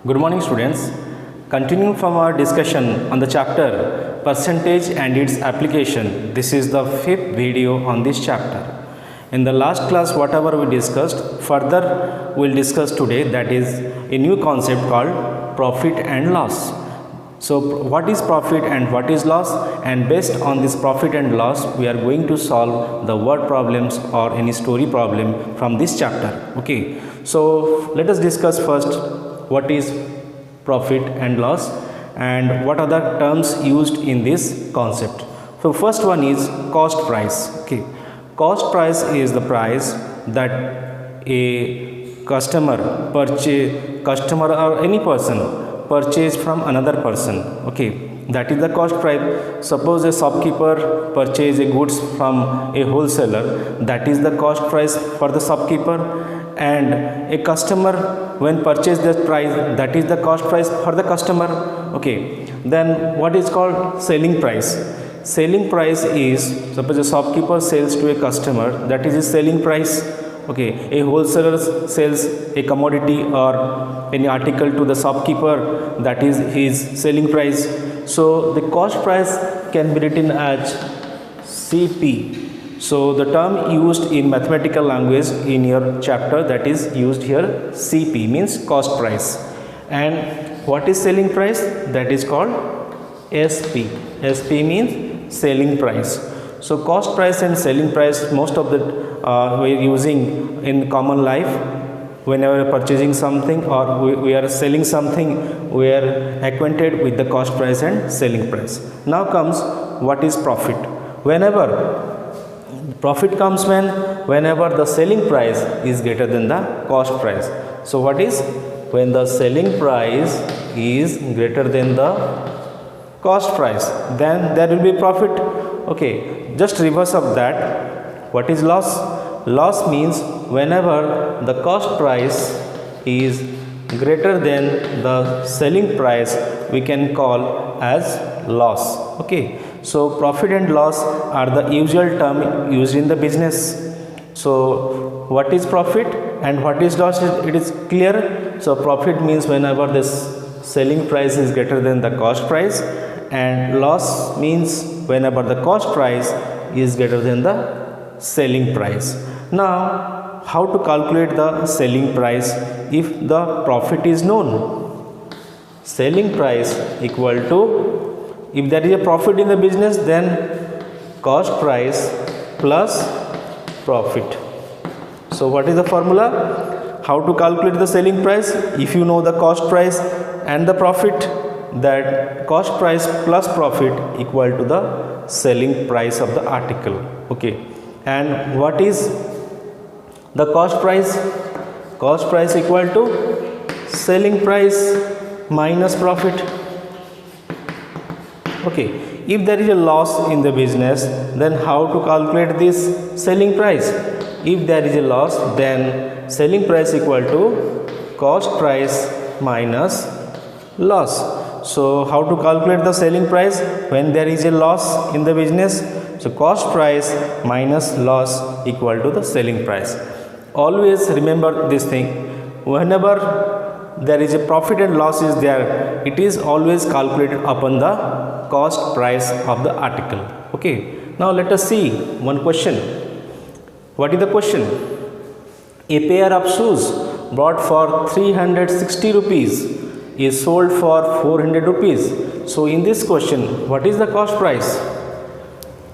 Good morning, students. Continuing from our discussion on the chapter percentage and its application, this is the fifth video on this chapter. In the last class, whatever we discussed, further we'll discuss today, that is a new concept called profit and loss. So, what is profit and what is loss? And based on this profit and loss, we are going to solve the word problems or any story problem from this chapter. Okay. So, let us discuss first what is profit and loss and what are the terms used in this concept. So, first one is cost price. Okay. Cost price is the price that a customer or any person purchase from another person. Okay, that is the cost price. Suppose a shopkeeper purchase a goods from a wholesaler, that is the cost price for the shopkeeper, and a customer when purchase that price, that is the cost price for the customer. Okay, then what is called selling price? Selling price is, suppose a shopkeeper sells to a customer, that is his selling price. Okay, a wholesaler sells a commodity or any article to the shopkeeper, that is his selling price. So the cost price can be written as CP. So the term used in mathematical language in your chapter, that is used here, CP means cost price. And what is selling price? That is called SP. SP means selling price. So cost price and selling price, most of the we are using in common life. Whenever purchasing something or we are selling something, we are acquainted with the cost price and selling price. Now comes what is profit. Whenever profit comes whenever the selling price is greater than the cost price. So what is when the selling price is greater than the cost price, then there will be profit. Okay, just reverse of that. What is loss? Loss means whenever the cost price is greater than the selling price, we can call as loss. Okay, so profit and loss are the usual term used in the business. So what is profit and what is loss? It is clear. So profit means whenever this selling price is greater than the cost price, and loss means whenever the cost price is greater than the selling price. Now, how to calculate the selling price if the profit is known? Selling price equal to, if there is a profit in the business, then cost price plus profit. So what is the formula? How to calculate the selling price? If you know the cost price and the profit, that cost price plus profit equal to the selling price of the article. Okay, and what is the cost price? Cost price equal to selling price minus profit. Okay, if there is a loss in the business, then how to calculate this selling price? If there is a loss, then selling price equal to cost price minus loss. So how to calculate the selling price when there is a loss in the business? So cost price minus loss equal to the selling price. Always remember this thing. Whenever there is a profit and loss is there, it is always calculated upon the cost price of the article. Okay. Now let us see one question. What is the question? A pair of shoes bought for 360 rupees is sold for 400 rupees. So in this question, what is the cost price?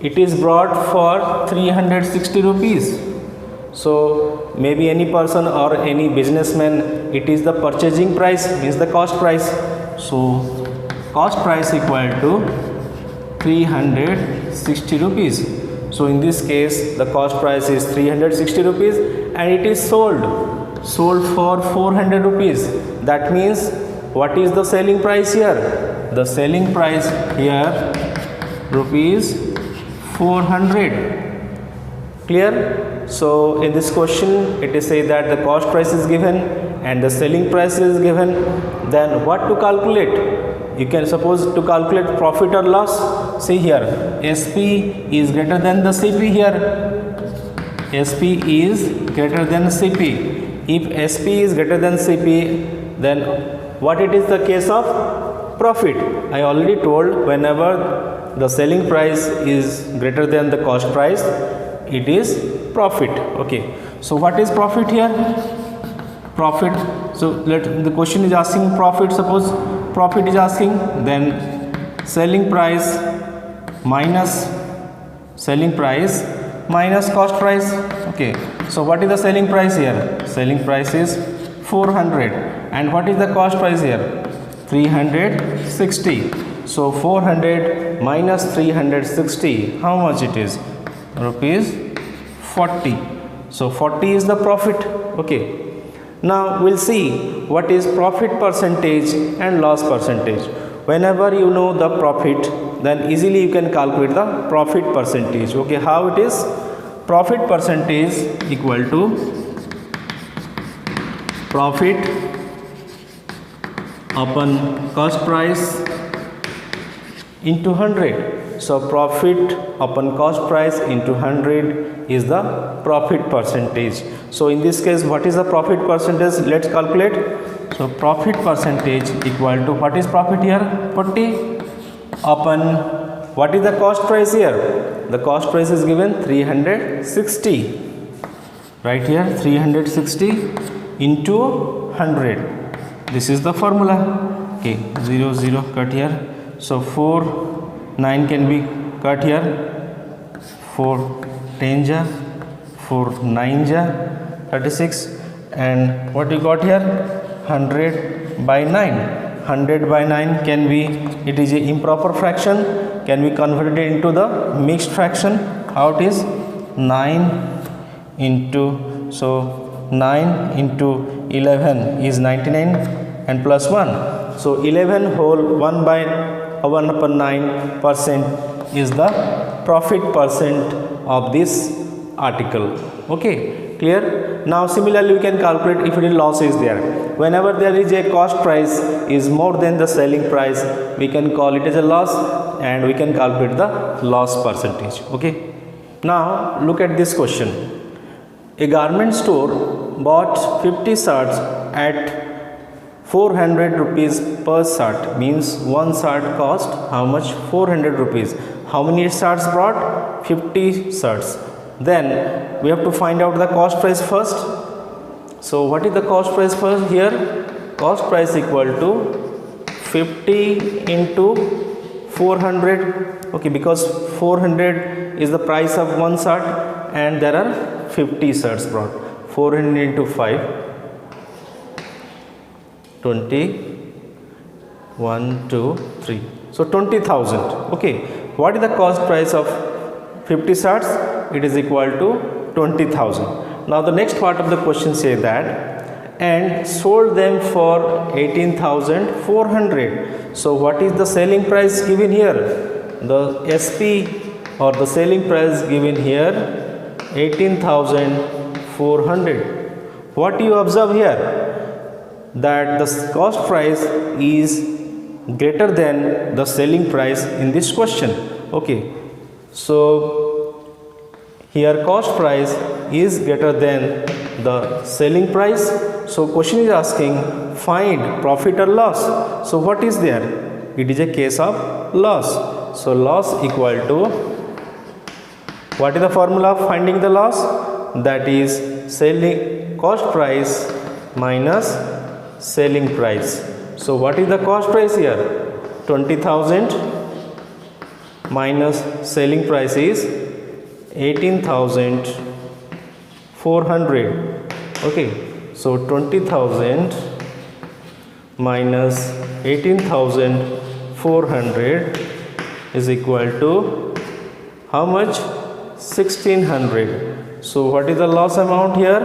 It is brought for 360 rupees. So maybe any person or any businessman, it is the purchasing price, means the cost price. So cost price equal to 360 rupees. So in this case, the cost price is 360 rupees and it is sold for 400 rupees. That means what is the selling price here? The selling price here rupees 400. Clear? So in this question, it is said that the cost price is given and the selling price is given. Then what to calculate? You can suppose to calculate profit or loss. See here, SP is greater than the CP here. SP is greater than CP. If SP is greater than CP, then what it is the case of profit? I already told, whenever the selling price is greater than the cost price, it is profit. Okay, so what is profit here? Profit, so the question is asking profit. Suppose profit is asking, then selling price minus cost price. Okay, so what is the selling price here? Selling price is 400, and what is the cost price here? 360. So 400 minus 360, how much it is? Rupees 40. So 40 is the profit. Okay, now we'll see what is profit percentage and loss percentage. Whenever you know the profit, then easily you can calculate the profit percentage. Okay, how it is? Profit percentage equal to profit upon cost price into 100. So profit upon cost price into 100 is the profit percentage. So in this case, what is the profit percentage? Let's calculate. So profit percentage equal to, what is profit here? 40 upon, what is the cost price here? The cost price is given 360. Right here, 360 into 100. This is the formula. Okay, 0 0 cut here. So 4 9 can be cut here. 4 10 ja, 4 9 ja, 36, and what you got here? 100 by 9. 100 by 9 can be, it is a improper fraction, can be converted into the mixed fraction. How it is? 9 into, so 9 into 11 is 99 and plus 1. So 11 whole 1 by 1 upon 9% is the profit percent of this article. Okay, clear? Now similarly we can calculate if it is loss is there. Whenever there is a cost price is more than the selling price, we can call it as a loss, and we can calculate the loss percentage. Okay, now look at this question. A garment store bought 50 shirts at 400 rupees per shirt, means one shirt cost how much? 400 rupees. How many shirts brought? 50 shirts. Then we have to find out the cost price first. So what is the cost price first here? Cost price equal to 50 into 400. Okay, because 400 is the price of one shirt and there are 50 shirts brought. 400 into 5, 20, 1, 2, 3. So 20,000. Okay, what is the cost price of 50 shirts? It is equal to 20,000. Now the next part of the question says that, and sold them for 18,400. So what is the selling price given here? The SP or the selling price given here 18,400. What do you observe here? That the cost price is greater than the selling price in this question. Okay, so here cost price is greater than the selling price. So question is asking find profit or loss. So what is there? It is a case of loss. So loss equal to, what is the formula of finding the loss? That is selling cost price minus selling price. So what is the cost price here? 20,000 minus selling price is 18,400. Okay, so 20,000 minus 18,400 is equal to how much? 1,600. So what is the loss amount here?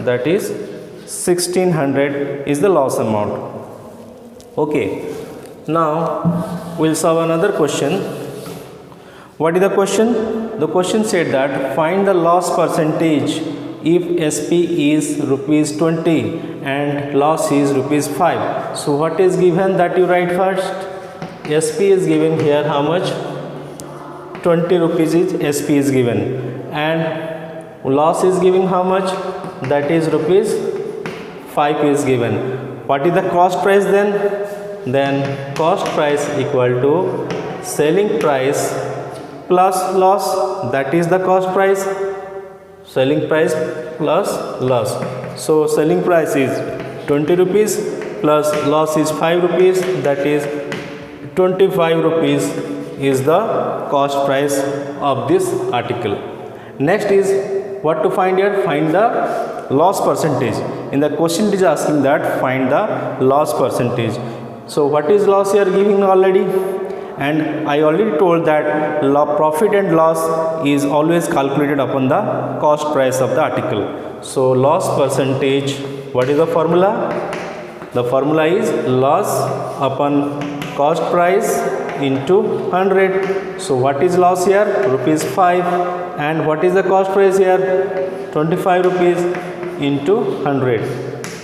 That is 1,600 is the loss amount. Okay, now we'll solve another question. What is the question? The question said that find the loss percentage if SP is rupees 20 and loss is rupees 5. So what is given that you write first? SP is given here how much? 20 rupees is SP is given, and loss is given how much? That is rupees 5 is given. What is the cost price then? Then cost price equal to selling price plus loss, that is the cost price. Selling price plus loss. So selling price is 20 rupees plus loss is 5 rupees, that is 25 rupees is the cost price of this article. Next is what to find here? Find the loss percentage. In the question it is asking that find the loss percentage. So what is loss here giving already? And I already told that profit and loss is always calculated upon the cost price of the article. So loss percentage, what is the formula? The formula is loss upon cost price into 100. So what is loss here? Rupees 5. And what is the cost price here? 25 rupees into 100.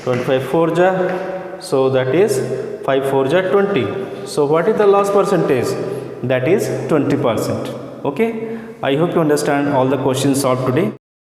25 4 ja. So that is 5 4 ja 20. So what is the loss percentage? That is 20%. Okay. I hope you understand all the questions solved today.